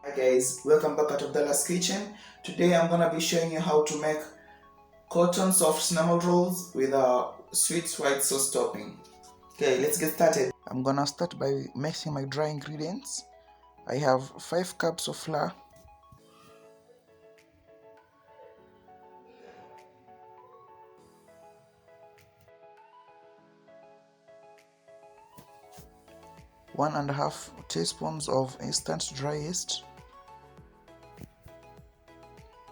Hi guys, welcome back at Abdallah's Kitchen. Today I'm gonna be showing you how to make cotton soft cinnamon rolls with a sweet white sauce topping. Okay, let's get started. I'm gonna start by mixing my dry ingredients. I have 5 cups of flour, 1.5 teaspoons of instant dry yeast,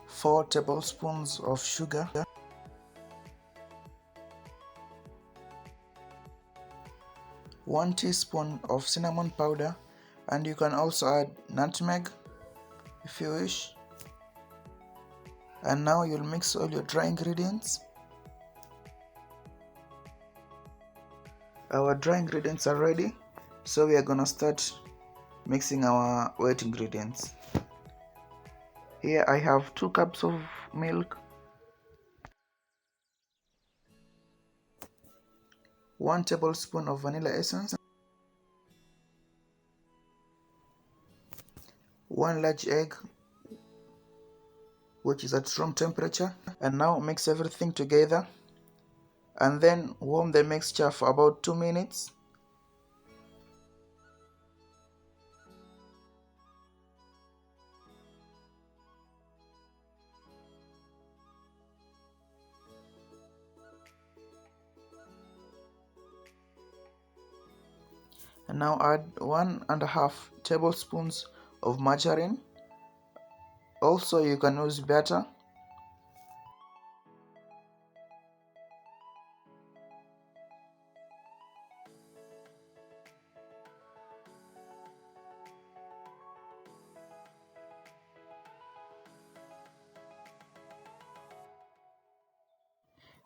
4 tablespoons of sugar, 1 teaspoon of cinnamon powder, and you can also add nutmeg if you wish. And now you'll mix all your dry ingredients. Our dry ingredients are ready, so we are gonna start mixing our wet ingredients. Here I have 2 cups of milk, 1 tablespoon of vanilla essence, 1 large egg which is at room temperature, and now mix everything together and then warm the mixture for about 2 minutes. And now add 1.5 tablespoons of margarine. Also you can use butter.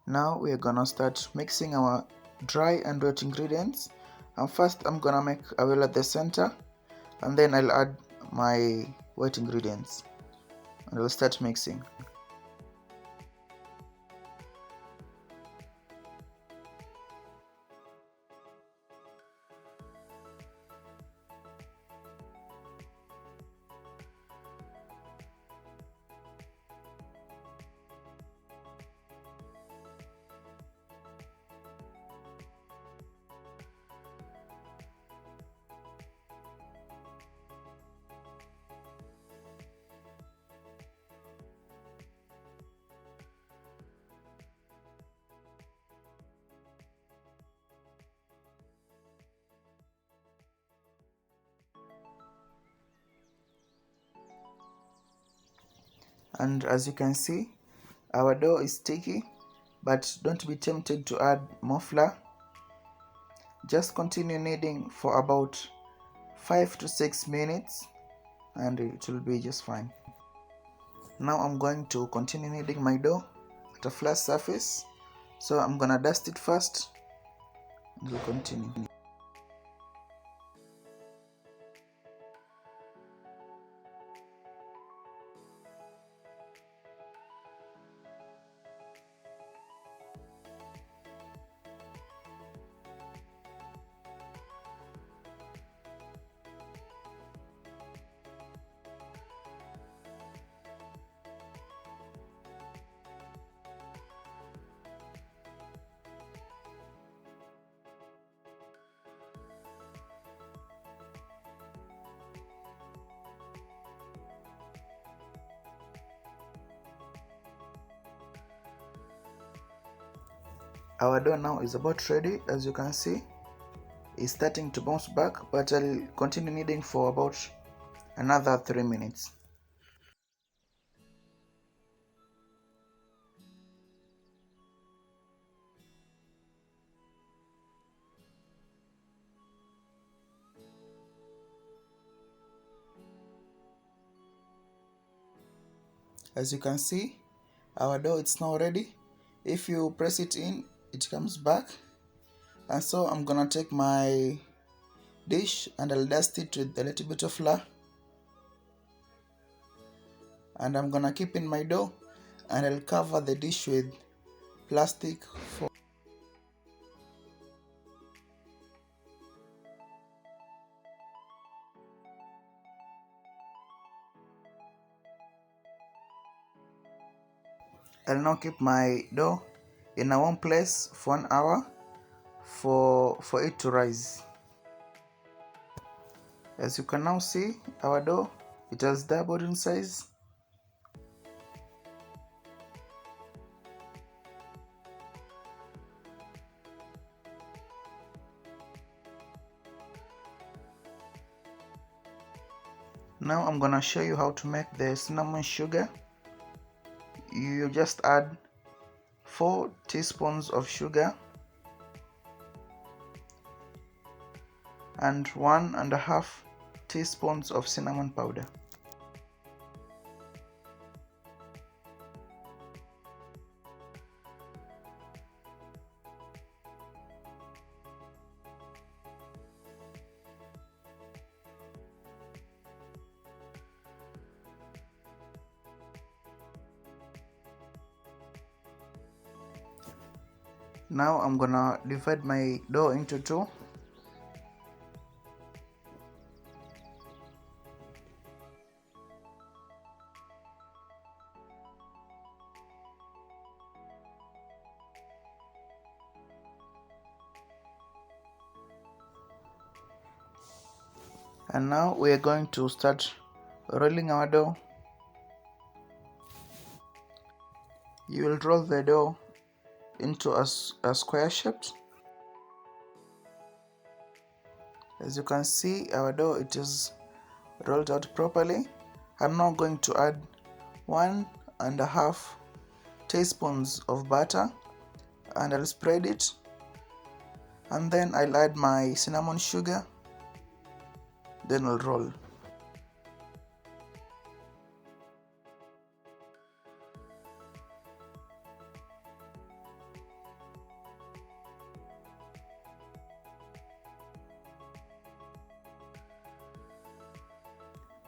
Now we are gonna start mixing our dry and wet ingredients. And first I'm gonna make a well at the center, and then I'll add my wet ingredients and I'll start mixing. And as you can see, our dough is sticky, but don't be tempted to add more flour. Just continue kneading for about 5 to 6 minutes and it will be just fine. Now I'm going to continue kneading my dough at a flat surface, so I'm gonna dust it first and we'll continue. Our dough now is about ready. As you can see, it's starting to bounce back, but I'll continue kneading for about another 3 minutes. As you can see, our dough is now ready. If you press it in, it comes back. And so I'm gonna take my dish and I'll dust it with a little bit of flour, and I'm gonna keep in my dough and I'll cover the dish with plastic for I'll now keep my dough in a warm place for 1 hour for it to rise. As you can now see, our dough, it has doubled in size. Now I'm gonna show you how to make the cinnamon sugar. You just add 4 teaspoons of sugar and 1.5 teaspoons of cinnamon powder. Now I'm gonna divide my dough into two. And now we are going to start rolling our dough. You will roll the dough into a square shape. As you can see, our dough, it is rolled out properly. I'm now going to add 1.5 teaspoons of butter and I'll spread it, and then I'll add my cinnamon sugar, then I'll roll.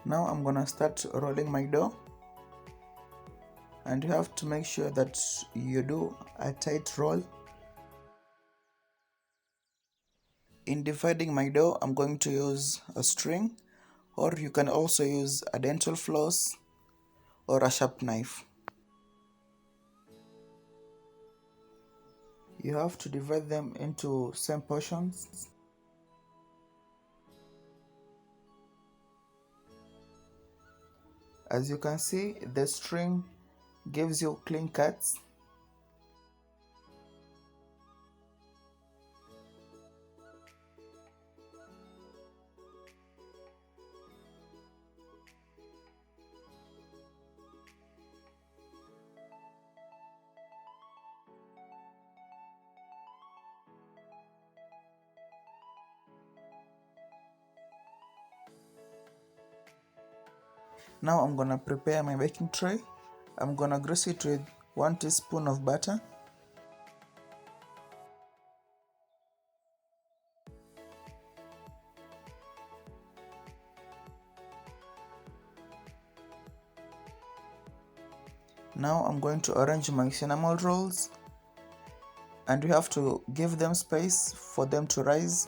Now I'm gonna start rolling my dough, and you have to make sure that you do a tight roll. In dividing my dough, I'm going to use a string, or you can also use a dental floss or a sharp knife. You have to divide them into same portions. As you can see, the string gives you clean cuts. Now I'm gonna prepare my baking tray. I'm gonna grease it with 1 teaspoon of butter. Now I'm going to arrange my cinnamon rolls, and you have to give them space for them to rise.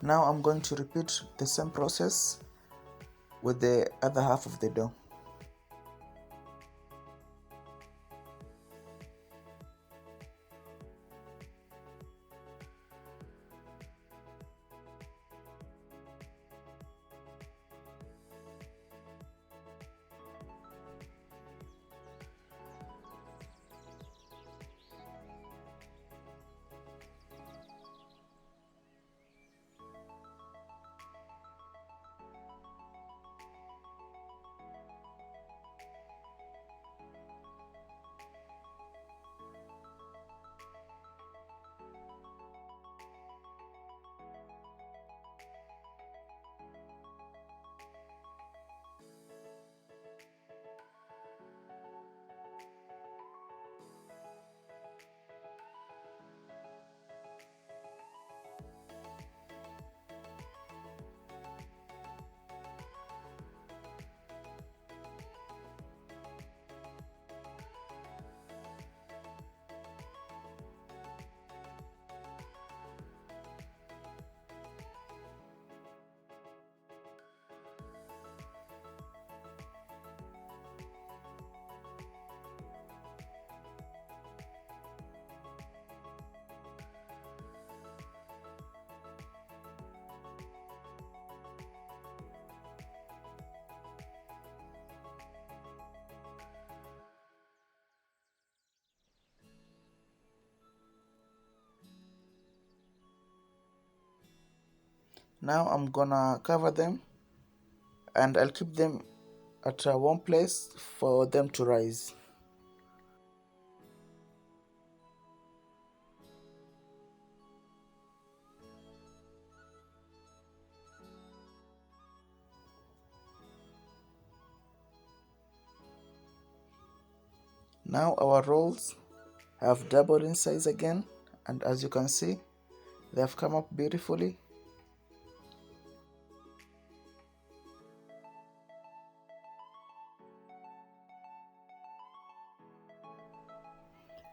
Now I'm going to repeat the same process with the other half of the dough. Now I'm gonna cover them and I'll keep them at a warm place for them to rise. Now our rolls have doubled in size again, and as you can see, they have come up beautifully.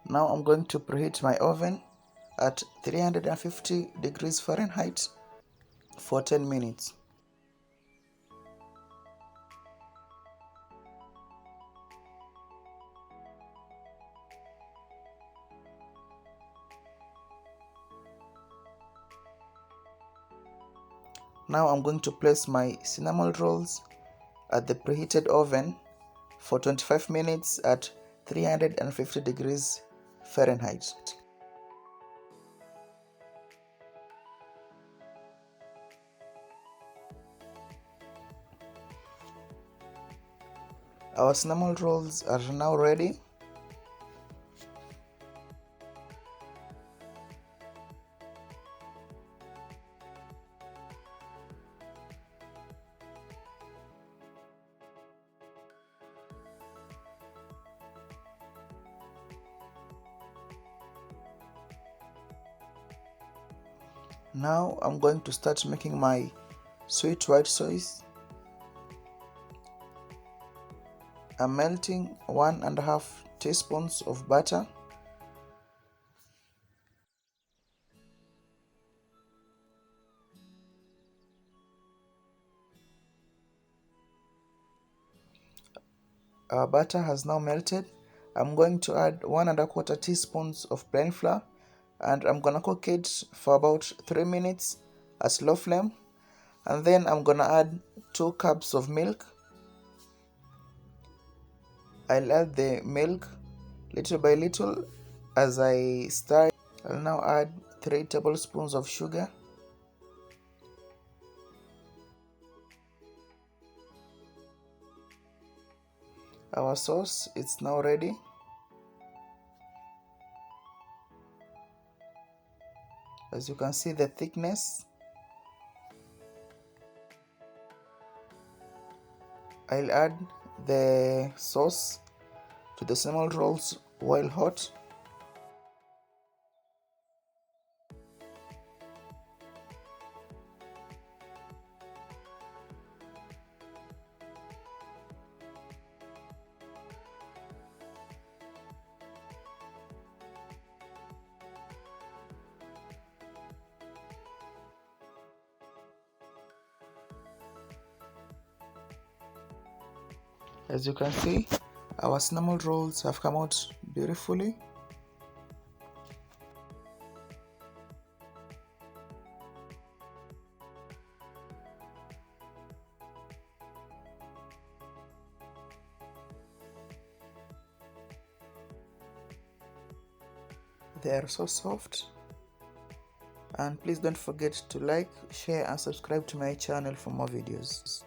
Now I'm going to preheat my oven at 350 degrees Fahrenheit for 10 minutes. Now I'm going to place my cinnamon rolls at the preheated oven for 25 minutes at 350 degrees Fahrenheit. Our cinnamon rolls are now ready. Now I'm going to start making my sweet white sauce. I'm melting 1.5 teaspoons of butter. Our butter has now melted. I'm going to add 1.25 teaspoons of plain flour and I'm gonna cook it for about 3 minutes at slow flame, and then I'm gonna add 2 cups of milk. I'll add the milk little by little as I stir. I'll now add 3 tablespoons of sugar. Our sauce is now ready. As you can see the thickness. I'll add the sauce to the cinnamon rolls while hot. As you can see, our cinnamon rolls have come out beautifully. They are so soft. And please don't forget to like, share and subscribe to my channel for more videos.